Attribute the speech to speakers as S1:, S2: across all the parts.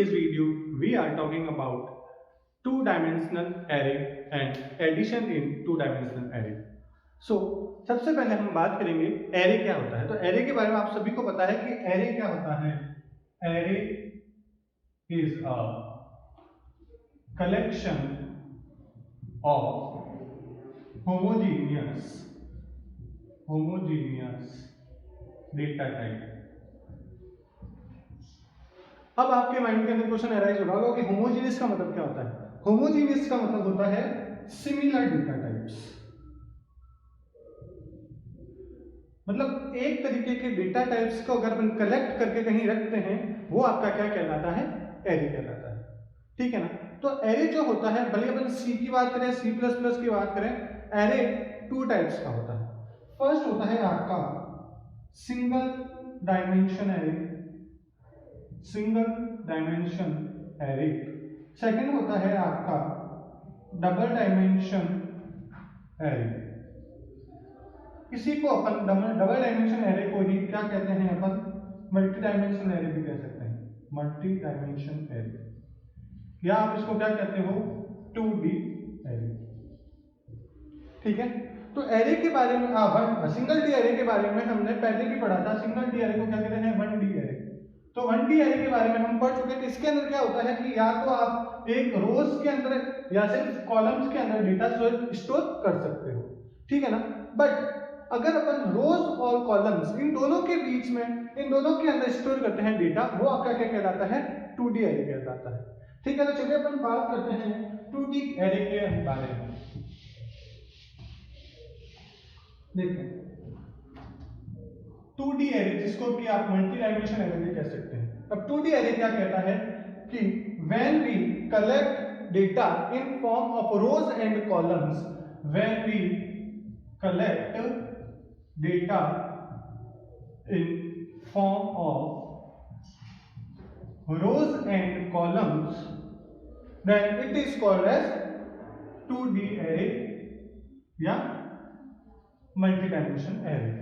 S1: today's video, we are talking about two-dimensional array and addition in two-dimensional array. So, सबसे पहले हम बात करेंगे array क्या होता है. तो array के बारे में आप सभी को पता है कि array क्या होता है. Array is a collection of homogeneous data type. अब आपके माइंड के अंदर क्वेश्चन अराइज होगा कि होमोजेनियस का मतलब क्या होता है. होमोजेनियस का मतलब होता है सिमिलर डेटा टाइप्स. मतलब एक तरीके के डेटा टाइप्स को अगर अपन कलेक्ट करके कहीं रखते हैं वो आपका क्या कहलाता है, एरे कहलाता है. ठीक है ना. तो एरे जो होता है, भले अपन सी की बात करें, सी प्लस प्लस की बात करें, एरे टू टाइप्स का होता है. फर्स्ट होता है आपका single dimension array, single dimension array. Second होता है आपका डबल डायमेंशन एरे. इसी को अपन डबल डायमेंशन एरे को ही क्या कहते हैं, अपन मल्टी डायमेंशन एरे भी कह सकते हैं. मल्टी डायमेंशन एरे या आप इसको क्या कहते हो, 2D एरे. ठीक है. तो एरे के बारे में सिंगल डी एरे के बारे में हमने पहले भी पढ़ा था. सिंगल डी एरे को क्या कहते हैं, 1D एरे. तो 1D एरे के बारे में हम पढ़ चुके थे. इसके अंदर क्या होता है कि या तो आप एक रोज के अंदर या सिर्फ कॉलम्स के अंदर डेटा स्टोर कर सकते हो. ठीक है ना. बट अगर अपन रोज और कॉलम्स इन दोनों के बीच में, इन दोनों के अंदर स्टोर करते हैं डेटा, वो आपका क्या कहलाता है, 2D एरे कहलाता है. ठीक है. तो चलिए अपन बात करते हैं 2D एरे के बारे में. देखिए 2D एरे जिसको कि आप मल्टी डायमेंशन एरे भी कह सकते हैं. अब 2D एरे क्या कहता है कि when we collect data in form of rows and columns, when we collect data in form of rows and columns, then it is called as 2D array या मल्टी-डायमेंशन array.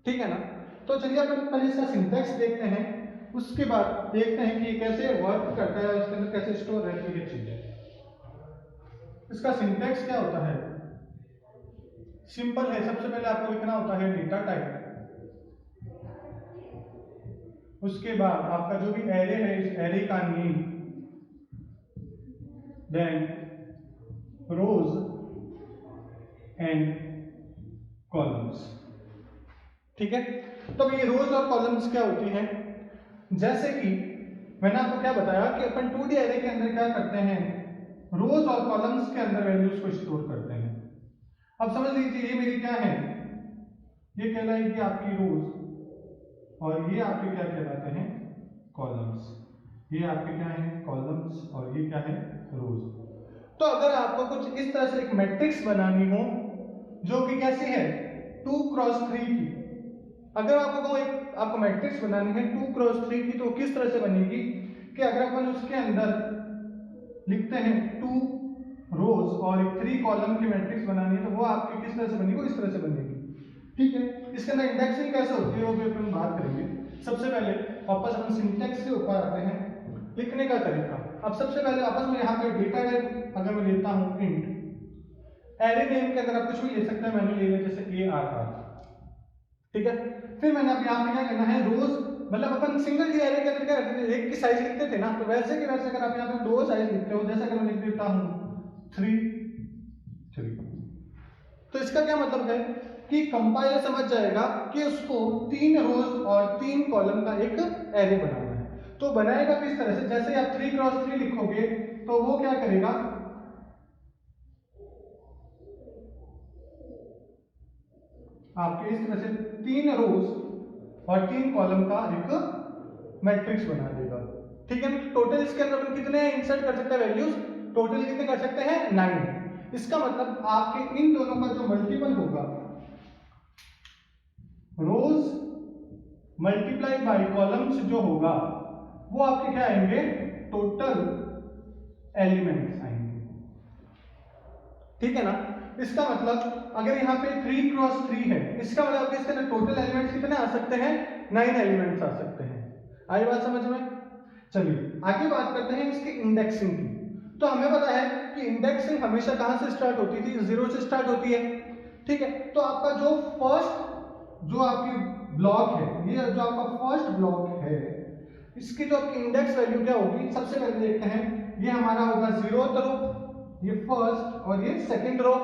S1: ठीक है ना. तो चलिए अपन पहले इसका सिंटैक्स देखते हैं, उसके बाद देखते हैं कि कैसे वर्क करता है, उसके अंदर कैसे स्टोर रहती है चीजें. इसका सिंटैक्स क्या होता है, सिंपल है. सबसे पहले आपको लिखना होता है डेटा टाइप. उसके बाद आपका जो भी एरे है, इस एरे का name, then rows and columns. ठीक है. तो ये रोज और कॉलम्स क्या होती हैं, जैसे कि मैंने आपको क्या बताया कि अपन 2D एरे के अंदर क्या करते हैं, रोज और कॉलम्स के अंदर वैल्यूज को स्टोर करते हैं. अब समझ लीजिए ये मेरी क्या है, ये कहलाएगी आपकी रोज और ये आपके क्या कहलाते हैं, कॉलम्स. ये आपके क्या है, कॉलम्स, और ये क्या है, रोज. तो अगर आपको कुछ इस तरह से एक मैट्रिक्स बनानी हो जो कि कैसी है, 2x3 की, अगर आपको कोई आपको मैट्रिक्स बनानी है 2x3 की, तो किस तरह से बनेगी कि अगर अपन उसके अंदर लिखते हैं 2 रोज और 3 कॉलम की मैट्रिक्स बनानी है, तो वो आपकी किस तरह से बनेगी, इस तरह से बनेगी. ठीक है. इसके अंदर इंडेक्सिंग कैसे होती है वो भी अपन बात करेंगे. सबसे पहले वापस अपन सिंटैक्स के ऊपर आते हैं, लिखने का तरीका. अब सबसे पहले वापस में यहाँ पे डेटा टाइप अगर मैं लेता हूँ इंट, एरे नेम के अंदर आप कुछ भी ले सकते हैं. मैंने ले लिया जैसे ARR. ठीक है. फिर मैंने अब यहाँ पे क्या करना है, रोज, मतलब अपन सिंगल डी एरे के अंदर क्या करते थे, एक की साइज लिखते थे ना, तो वैसे के वैसे अगर आप यहाँ पे 2 साइज लिखते हो, जैसे अगर मैं लिख देता हूँ 3 3, तो इसका क्या मतलब है कि कंपाइलर समझ जाएगा कि उसको 3 रोज और 3 कॉलम का एक एरे बनाना है. तो बनाएगा किस तरह से, जैसे आप 3x3 लिखोगे तो वो क्या करेगा, आपके इस तरह से 3 रोज और 3 कॉलम का एक मैट्रिक्स बना देगा. ठीक है. टोटल इसके अंदर अपन कितने इंसर्ट कर सकते हैं वैल्यूज, टोटल कितने कर सकते हैं, 9. इसका मतलब आपके इन दोनों का जो मल्टीपल होगा, रोज मल्टीप्लाई बाय कॉलम्स जो होगा, वो आपके क्या आएंगे, टोटल एलिमेंट्स आएंगे. ठीक है ना. इसका मतलब अगर यहाँ पे 3x3 है, इसका मतलब इसके अंदर टोटल एलिमेंट्स कितने आ सकते हैं, 9 एलिमेंट्स आ सकते हैं. आई बात समझ में. चलिए आगे बात करते हैं इसके इंडेक्सिंग की। तो हमें पता है कि इंडेक्सिंग हमेशा कहां से स्टार्ट होती थी, 0 से स्टार्ट होती है। ठीक है, तो आपका जो फर्स्ट जो आपकी ब्लॉक है, ये जो आपका फर्स्ट ब्लॉक है, इसकी जो आपकी इंडेक्स वैल्यू क्या होगी, सबसे पहले देखते हैं। ये हमारा होगा 0th रो, ये फर्स्ट और ये सेकंड रो।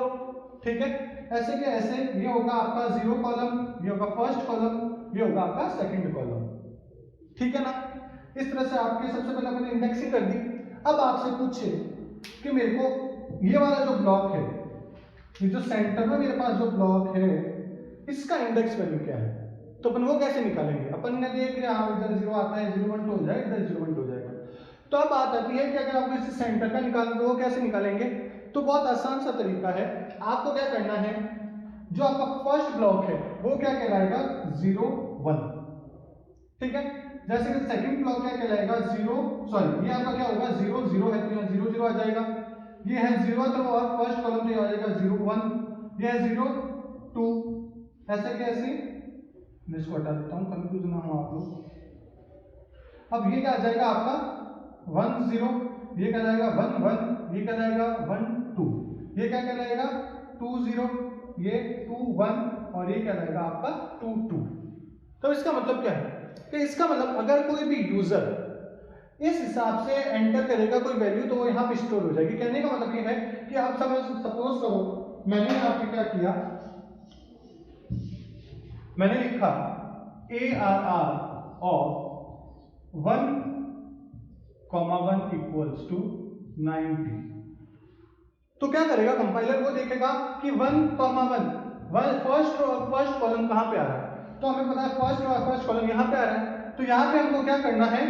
S1: ठीक है, ऐसे के ऐसे ये होगा आपका 0 कॉलम, ये होगा फर्स्ट कॉलम, ये होगा आपका सेकंड कॉलम। ठीक है ना, इस तरह से आपके सबसे पहले मैंने इंडेक्सिंग कर दी। अब आपसे पूछे कि मेरे को ये वाला जो ब्लॉक है, ये जो सेंटर में मेरे पास जो ब्लॉक है, इसका इंडेक्स वैल्यू क्या है, तो अपन वो कैसे निकालेंगे। अपन ने देख लिया हाँ इधर 0 आता है, 0 1 हो जाएगा, इधर 0 1 हो जाएगा। तो अब बात आती है कि अगर आपको इस सेंटर का निकालना तो वो कैसे निकालेंगे। तो बहुत आसान सा तरीका है, आपको क्या करना है, जो आपका फर्स्ट ब्लॉक है वो क्या कहलाएगा, 0 1। ठीक है, जैसे कि सेकंड ब्लॉक क्या कहलाएगा, 0 सॉरी ये आपका क्या होगा, 0 0 है तो यहाँ 0 0 आ जाएगा। ये है 0th रो और फर्स्ट कॉलम तो आ जाएगा 0 1, ये है 0 2, ऐसे कैसे, मैं इसको हटा देता हूँ कंफ्यूज ना हो आप लोग। अब ये क्या आ जाएगा आपका 1 0, ये क्या जाएगा 1 1, ये क्या जाएगा 1 2, ये क्या कहलाएगा 2 0, ये 2 1 और ये क्या जाएगा आपका 2 2। तो इसका मतलब क्या है कि इसका मतलब अगर कोई भी यूजर इस हिसाब से एंटर करेगा कोई वैल्यू तो वो यहाँ पे स्टोर हो जाएगी। कहने का मतलब ये है कि आप सपोज करो मैंने यहाँ पे क्या किया, मैंने लिखा ARR ऑफ 1, 1 इक्वल्स टू 90। तो क्या करेगा कंपाइलर, वो देखेगा कि 1, 1 फर्स्ट रो और फर्स्ट कॉलम कहां पे आ रहा है। तो हमें पता है फर्स्ट रो और फर्स्ट कॉलम यहां पे आ रहा है, तो यहां पे हमको क्या करना है,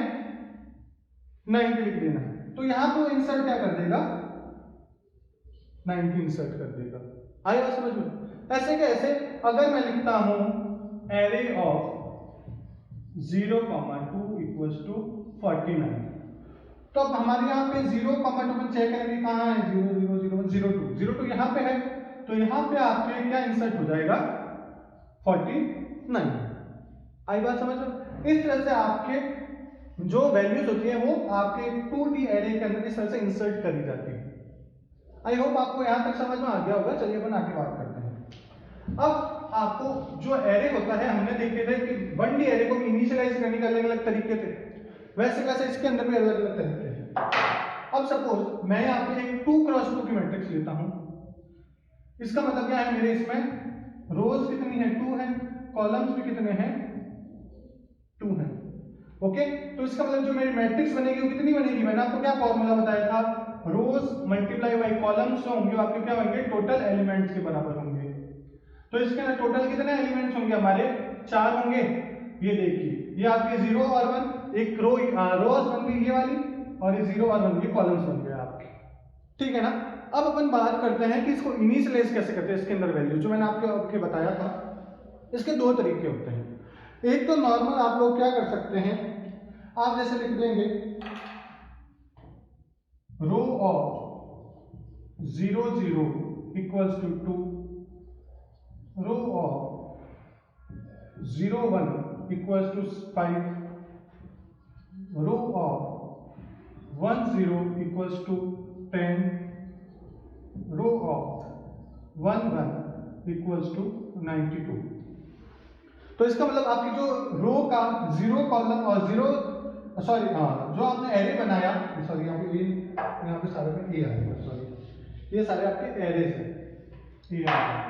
S1: 90 लिख देना है। तो यहां पे इंसर्ट क्या कर देगा, 90 इंसर्ट कर देगा। आई बात समझ में। ऐसे कैसे, अगर मैं लिखता हूं एरे ऑफ 0, 2 इक्वल्स टू 49, तो अब हमारे यहाँ पे 0, 2 चेक करेंगे कहाँ है, 0 0 0 1 0 2 0 2 यहाँ पे है, तो यहाँ पे आपके क्या इंसर्ट हो जाएगा 49। आई बात समझ में। इस तरह से आपके जो वैल्यूज होती है वो आपके 2D एरे के अंदर इस तरह से इंसर्ट करी जाती है। आई होप आपको यहाँ तक समझ में आ गया होगा। चलिए अपन आगे बात करते हैं। अब आपको जो एरे होता है, हमने देखे थे कि 1D एरे को इनिशियलाइज करने के अलग अलग तरीके थे, वैसे वैसे इसके अंदर भी अलग अलग तरीके हैं। अब सपोज मैं यहाँ पे एक 2 क्रॉस 2 की मैट्रिक्स लेता हूं, इसका मतलब क्या है, मेरे इसमें रोज कितनी है 2 है, कॉलम्स भी कितने हैं 2 हैं। ओके, तो इसका मतलब जो मेरी मैट्रिक्स बनेगी वो कितनी बनेगी, मैंने आपको क्या फॉर्मूला बताया था, रोज मल्टीप्लाई बाई कॉलम्स जो होंगे आपके क्या होंगे, टोटल एलिमेंट्स के बराबर होंगे। तो इसके अंदर टोटल कितने एलिमेंट्स होंगे हमारे, 4 होंगे। ये देखिए ये आपके 0 और 1, एक रोज बन गई ये वाली, और ये 0 और 1 ये कॉलम्स बन गए आपके। ठीक है ना। अब अपन बात करते हैं कि इसको इनिशियलाइज कैसे करते हैं। इसके अंदर वैल्यू जो मैंने आपके बताया था, इसके 2 तरीके होते हैं। एक तो नॉर्मल आप लोग क्या कर सकते हैं, आप जैसे लिख देंगे row of 0 0 equals to 2, row of 0 1 equals to 5, row of 1 0 equals to 10, row of 1 1 equals to 92। तो इसका मतलब आपकी जो रो का 0 कॉलम और 0 सॉरी जो आपने एरे बनाया, सॉरी यहाँ पे सारे में ए आ गया, सॉरी ये सारे आपके एरेज हैं, ये आ गया।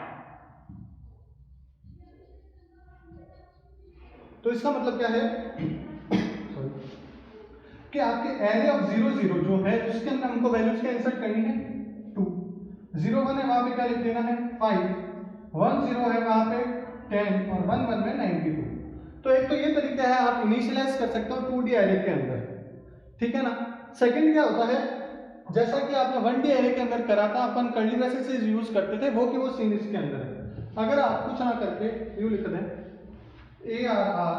S1: तो इसका मतलब क्या है कि आपके एरे ऑफ 0 0 जो है उसके अंदर हमको वैल्यूज क्या इंसर्ट करनी है 2, 0 1 है वहां पे क्या लिख देना है 5, 1 0 है वहां पे 10 और 1 1 में 92। तो एक तो ये तरीका है, आप इनिशियलाइज कर सकते हो 2D एरे के अंदर। ठीक है ना। सेकंड क्या होता है, जैसा कि आपने 1D एरे के अंदर करा था, अपन कर्ली ब्रेसेस यूज करते थे, वो कि वो सीन इसके अंदर है। अगर आप कुछ ना करके यू लिख दें ARR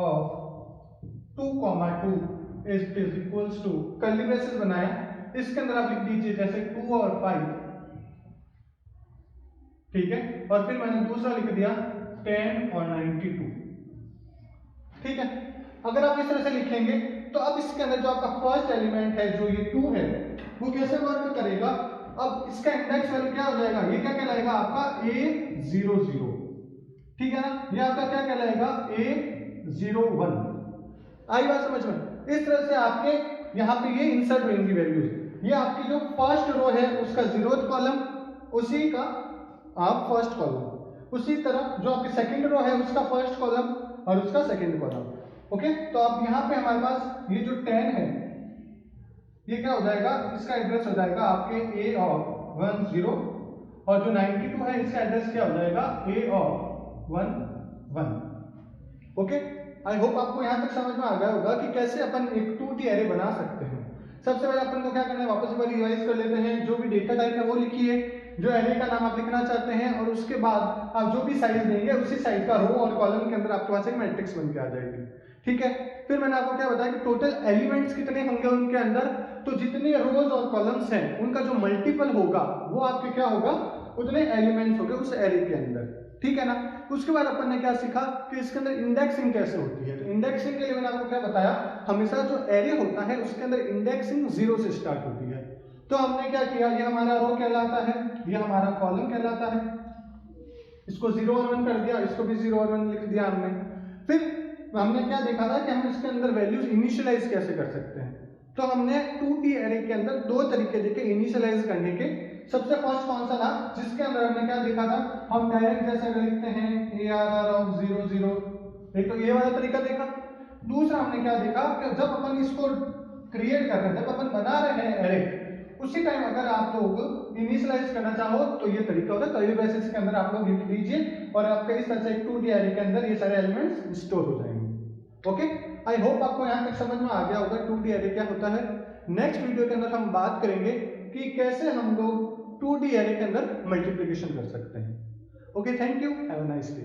S1: of 2, 2 is equals to curly braces बनाया, इसके अंदर आप लिख दीजिए जैसे 2 और 5, ठीक है, और फिर मैंने दूसरा लिख दिया 10 और 92। ठीक है, अगर आप इस तरह से लिखेंगे तो अब इसके अंदर जो आपका फर्स्ट एलिमेंट है जो ये 2 है वो कैसे वर्क करेगा, अब इसका इंडेक्स वैल्यू क्या हो जाएगा, ये क्या कहलाएगा आपका A00, ठीक है ना, ये आपका क्या कहलाएगा A01। आई बात समझ में? इस तरह से आपके यहाँ पे ये इंसर्ट होंगी वैल्यूज, ये आपकी जो फर्स्ट रो है उसका 0th कॉलम, उसी का आप फर्स्ट कॉलम, उसी तरह जो आपकी सेकंड रो है उसका फर्स्ट कॉलम और उसका सेकंड कॉलम। ओके, तो अब यहाँ पे हमारे पास ये जो 10 है ये क्या हो जाएगा, इसका एड्रेस हो जाएगा आपके A ऑफ 10 और जो 92 है इसका एड्रेस क्या हो जाएगा A of 11। Okay, I hope आपको यहाँ तक समझ में आ गया होगा कि कैसे अपन एक 2D एरे बना सकते हैं। सबसे पहले अपन को क्या करना है, वापस एक बार रिवाइज कर लेते हैं, जो भी डेटा टाइप है वो लिखिए, जो एरे का नाम आप लिखना चाहते हैं, और उसके बाद आप जो भी साइज देंगे उसी साइज का रो और कॉलम के अंदर आपके पास एक मैट्रिक्स बन के आ जाएगी। ठीक है, फिर मैंने आपको क्या बताया कि टोटल एलिमेंट्स कितने होंगे उनके अंदर, तो जितने रोज और कॉलम्स हैं उनका जो मल्टीपल होगा वो आपके क्या होगा, उतने एलिमेंट्स होंगे उस एरे के अंदर। ठीक है ना, उसके बाद अपन ने क्या सीखा कि इसके अंदर इंडेक्सिंग कैसे होती है। तो इंडेक्सिंग के लिए मैंने आपको क्या बताया, हमेशा जो एरे होता है उसके अंदर इंडेक्सिंग 0 से स्टार्ट होती है। तो हमने क्या किया, ये हमारा रो कहलाता है, ये हमारा कॉलम कहलाता है, इसको 0 और 1 कर दिया, इसको भी 0 और 1 लिख दिया हमने। फिर हमने क्या देखा था कि हम इसके अंदर वैल्यूज इनिशियलाइज कैसे कर सकते हैं। तो हमने 2D एरे के अंदर दो तरीके देखे इनिशियलाइज करने के। सबसे फर्स्ट कौन सा था, जिसके अंदर हमने क्या देखा था, हम डायरेक्ट जैसे अगर लिखते हैं ARR ऑफ 00, एक तो ये वाला तरीका देखा। दूसरा हमने क्या देखा कि जब अपन इसको क्रिएट कर रहे हैं, जब अपन बना रहे हैं एरे, उसी टाइम अगर आप लोग इनिशियलाइज करना चाहो तो ये तरीका होता है, कर्ली ब्रेसेस के अंदर आप लोग लिख दीजिए और आपके इस तरह से एक 2D एरे के अंदर ये सारे एलिमेंट्स स्टोर हो जाएंगे। ओके, आई होप आपको यहाँ तक समझ में आ गया होगा 2D एरे क्या होता है। नेक्स्ट वीडियो के अंदर हम बात करेंगे कि कैसे हम लोग 2D एरे के अंदर मल्टीप्लिकेशन कर सकते हैं। Okay, thank you, have a nice day.